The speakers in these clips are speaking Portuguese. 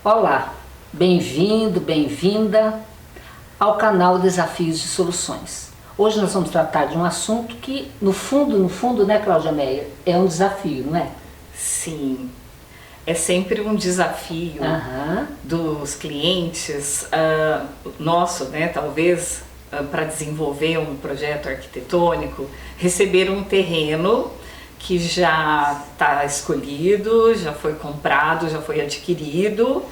Olá, bem-vindo, bem-vinda ao canal Desafios e Soluções. Hoje nós vamos tratar de um assunto que, no fundo, né, Cláudia Meyer, é um desafio, não é? Sim, é sempre um desafio dos clientes, nosso, né, talvez, para desenvolver um projeto arquitetônico, receber um terreno que já está escolhido, já foi comprado, já foi adquirido,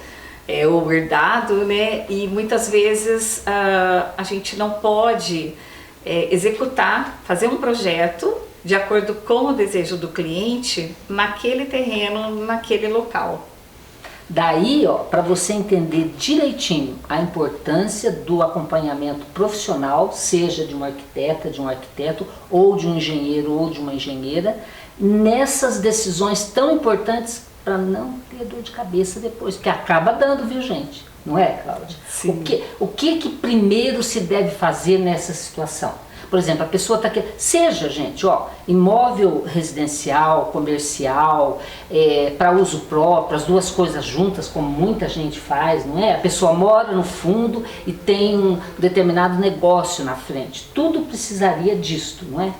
ou herdado, né? E muitas vezes a gente não pode executar, fazer um projeto de acordo com o desejo do cliente naquele terreno, naquele local. Daí, ó, para você entender direitinho a importância do acompanhamento profissional, seja de uma arquiteta, de um arquiteto, ou de um engenheiro ou de uma engenheira, nessas decisões tão importantes para não ter dor de cabeça depois, porque acaba dando, viu, gente? Não é, Cláudia? Sim. O que primeiro se deve fazer nessa situação? Por exemplo, a pessoa está querendo, seja, gente, ó, imóvel residencial, comercial, para uso próprio, as duas coisas juntas, como muita gente faz, não é? A pessoa mora no fundo e tem um determinado negócio na frente. Tudo precisaria disto, não é?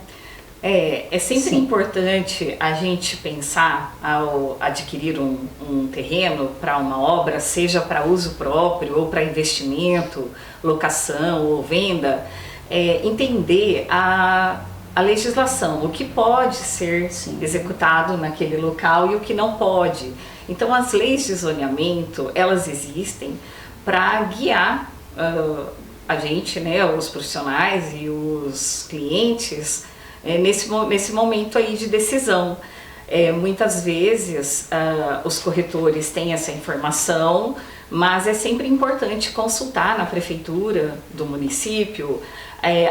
É sempre importante a gente pensar ao adquirir um terreno para uma obra, seja para uso próprio ou para investimento, locação ou venda, entender a legislação, o que pode ser executado naquele local e o que não pode. Então as leis de zoneamento, elas existem para guiar a gente, né, os profissionais e os clientes, nesse momento aí de decisão. Muitas vezes os corretores têm essa informação, mas é sempre importante consultar na prefeitura do município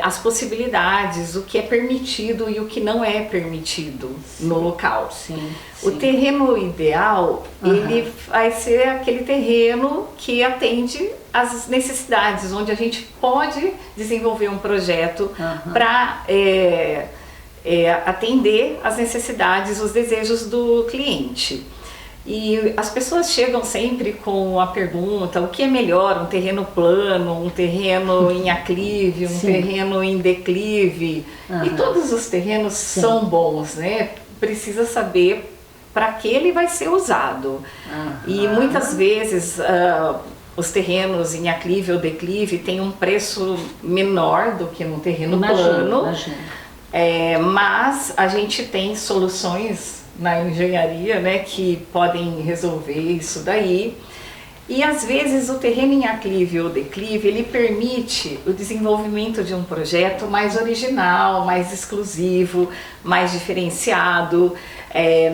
as possibilidades, o que é permitido e o que não é permitido no local. Sim. O terreno ideal, ele vai ser aquele terreno que atende às necessidades, onde a gente pode desenvolver um projeto para atender às necessidades, os desejos do cliente. E as pessoas chegam sempre com a pergunta: o que é melhor, um terreno plano, um terreno em aclive, um terreno em declive? E todos os terrenos são bons, né? Precisa saber para que ele vai ser usado. E muitas vezes os terrenos em aclive ou declive têm um preço menor do que no terreno plano. Mas a gente tem soluções na engenharia, né, que podem resolver isso daí. E às vezes o terreno em aclive ou declive, ele permite o desenvolvimento de um projeto mais original, mais exclusivo, mais diferenciado.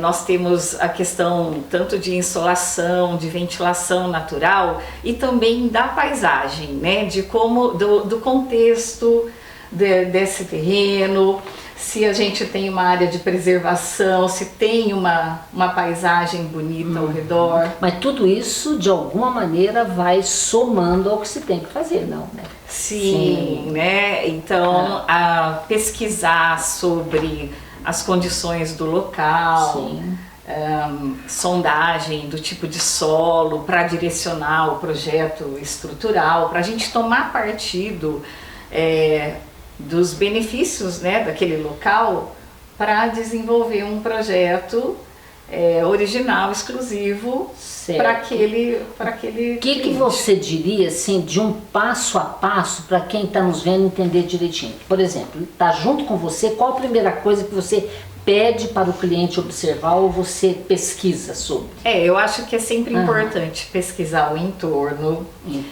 Nós temos a questão tanto de insolação, de ventilação natural e também da paisagem, né, de como, do contexto desse terreno, se a gente tem uma área de preservação, se tem uma paisagem bonita ao redor. Mas tudo isso, de alguma maneira, vai somando ao que se tem que fazer, não, né? Sim, né? Então, a pesquisar sobre as condições do local, sondagem do tipo de solo, para direcionar o projeto estrutural, para a gente tomar partido dos benefícios, né, daquele local, para desenvolver um projeto original, exclusivo para aquele O que você diria, assim, de um passo a passo para quem está nos vendo entender direitinho? Por exemplo, está junto com você, qual a primeira coisa que você pede para o cliente observar ou você pesquisa sobre? Eu acho que é sempre importante pesquisar o entorno,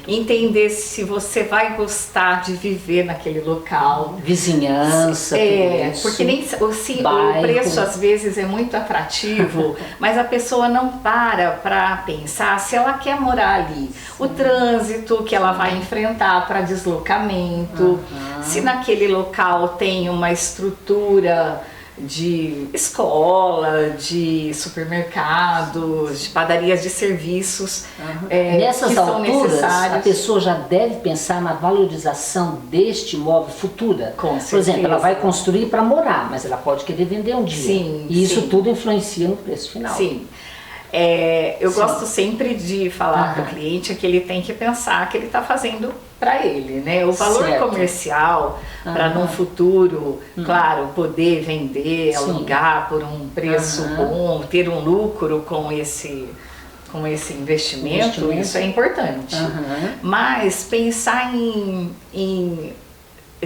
entender se você vai gostar de viver naquele local. Vizinhança, tudo isso. Porque nem o preço às vezes é muito atrativo, mas a pessoa não para pensar se ela quer morar ali. O trânsito que ela vai enfrentar para deslocamento, se naquele local tem uma estrutura de escola, de supermercados, de padarias de serviços Nessas que são alturas, necessários. a pessoa já deve pensar na valorização deste imóvel futura. Com certeza. Por exemplo, ela vai construir para morar, mas ela pode querer vender um dia. Sim, e isso sim. tudo influencia no preço final. Sim. Eu gosto sempre de falar para o cliente que ele tem que pensar que ele está fazendo para ele, né? O valor comercial para no futuro, claro, poder vender, alugar por um preço bom, ter um lucro com esse investimento, isso é importante. Mas pensar em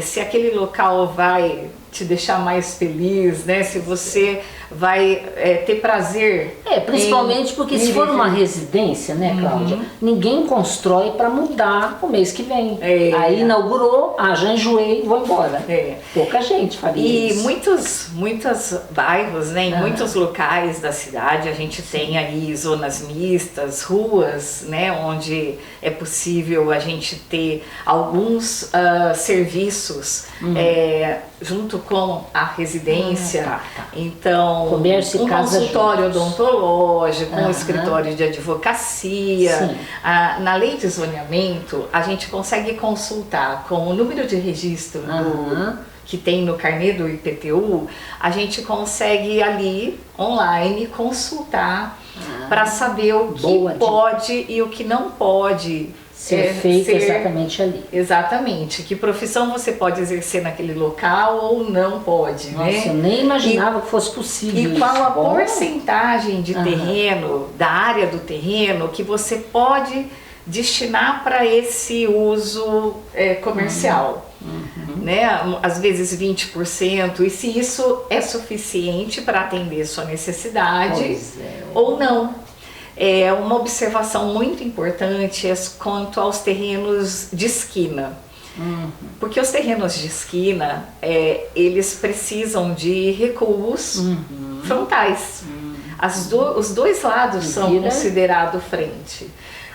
se aquele local vai te deixar mais feliz, né? Se você vai ter prazer. Principalmente porque se for uma residência, né, Cláudia? Ninguém constrói para mudar o mês que vem. Aí inaugurou, já enjoei, vou embora. Pouca gente faria isso. E muitos bairros, né, em muitos locais da cidade, a gente tem aí zonas mistas, ruas, né, onde é possível a gente ter alguns serviços junto com a residência. Então, comércio, um consultório odontológico, um escritório de advocacia. Na lei de zoneamento, a gente consegue consultar com o número de registro que tem no carnê do IPTU, a gente consegue ali, online, consultar para saber o que pode e o que não pode ser feito exatamente ali. Exatamente. Que profissão você pode exercer naquele local ou não pode, Nossa, né? Eu nem imaginava que fosse possível. E qual a porcentagem de terreno, da área do terreno, que você pode destinar para esse uso comercial. Né? Às vezes 20%, e se isso é suficiente para atender sua necessidade ou não. Uma observação muito importante quanto aos terrenos de esquina. Porque os terrenos de esquina, eles precisam de recuos frontais. Os dois lados são considerados frente.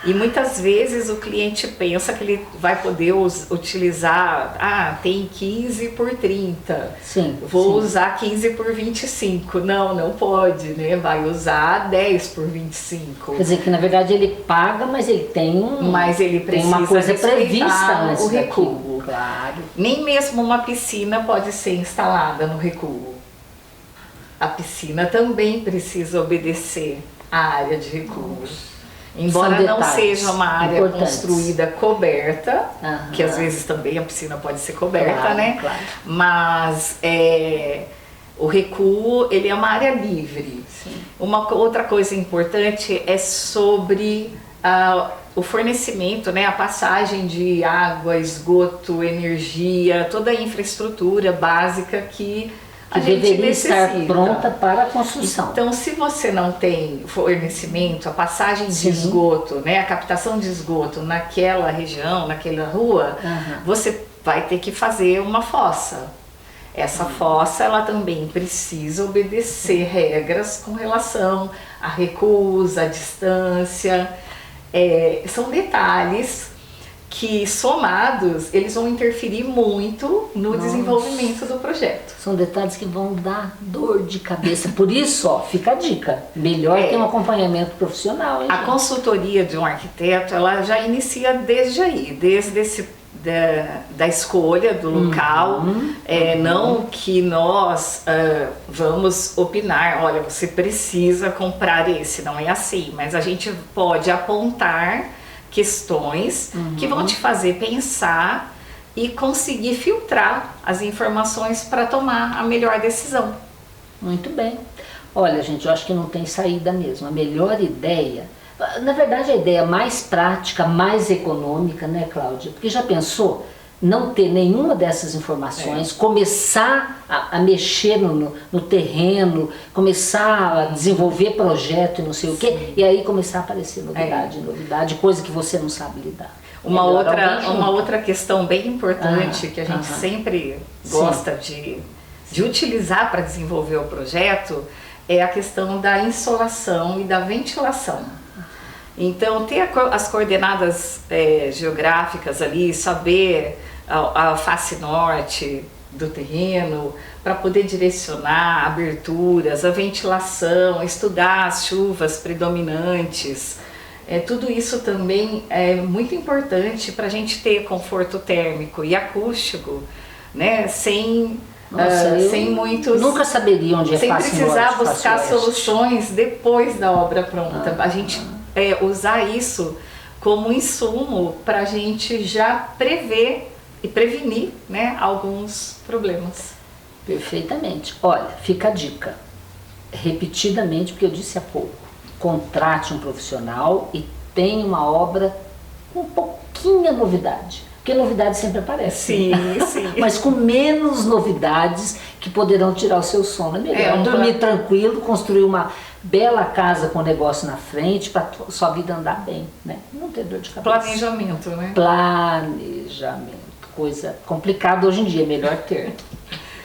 E muitas vezes o cliente pensa que ele vai poder utilizar, tem 15 por 30, vou usar 15 por 25. Não pode, né? Vai usar 10 por 25. Quer dizer que na verdade ele paga, mas ele tem uma coisa prevista antes o recuo. Claro. Nem mesmo uma piscina pode ser instalada no recuo. A piscina também precisa obedecer à área de recuo. Embora não seja uma área construída coberta, que às vezes também a piscina pode ser coberta, né? Claro. Mas o recuo, ele é uma área livre. Uma outra coisa importante é sobre o fornecimento, né? A passagem de água, esgoto, energia, toda a infraestrutura básica que a gente deveria estar pronta para a construção. Então, se você não tem fornecimento, a passagem de esgoto, né, a captação de esgoto naquela região, naquela rua, você vai ter que fazer uma fossa. Essa fossa, ela também precisa obedecer regras com relação à recusa, à distância. São detalhes que somados, eles vão interferir muito no desenvolvimento do projeto. São detalhes que vão dar dor de cabeça. Por isso, fica a dica. Melhor ter um acompanhamento profissional. Hein, a consultoria de um arquiteto, ela já inicia desde aí, desde da escolha do local. Não que nós vamos opinar, olha, você precisa comprar esse, não é assim. Mas a gente pode apontar questões que vão te fazer pensar e conseguir filtrar as informações para tomar a melhor decisão. Muito bem. Olha, gente, eu acho que não tem saída mesmo. A melhor ideia, na verdade a ideia mais prática, mais econômica, né, Cláudia? Porque já pensou não ter nenhuma dessas informações, começar a mexer no terreno, começar a desenvolver projeto e não sei o quê, e aí começar a aparecer novidade, coisa que você não sabe lidar. Uma outra questão bem importante que a gente sempre gosta de utilizar para desenvolver o projeto é a questão da insolação e da ventilação. Então, ter as coordenadas geográficas ali, saber a face norte do terreno, para poder direcionar aberturas, a ventilação, estudar as chuvas predominantes. Tudo isso também é muito importante para a gente ter conforto térmico e acústico, né, sem Nossa, sem muitos... Nunca saberia onde é sem fácil precisar norte, buscar fácil oeste. soluções depois da obra pronta. A gente usar isso como insumo para a gente já prever e prevenir, né, alguns problemas. Perfeitamente. Olha, fica a dica. Repetidamente, porque eu disse há pouco, contrate um profissional e tenha uma obra com pouquinha novidade. Porque novidade sempre aparece. Sim, né? sim. Mas com menos novidades que poderão tirar o seu sono. É melhor dormir tranquilo, construir uma bela casa com negócio na frente para sua vida andar bem, né? Não ter dor de cabeça. Planejamento, né? Planejamento. Coisa complicada hoje em dia, é melhor ter.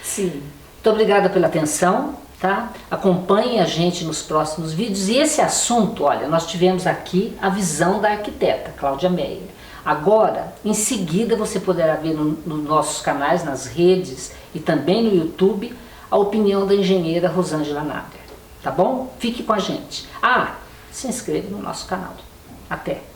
Sim. Muito obrigada pela atenção, tá? Acompanhe a gente nos próximos vídeos. E esse assunto, olha, nós tivemos aqui a visão da arquiteta, Cláudia Meyer. Agora, em seguida, você poderá ver nos nossos canais, nas redes e também no YouTube, a opinião da engenheira Rosângela Nader. Tá bom? Fique com a gente. Se inscreva no nosso canal. Até!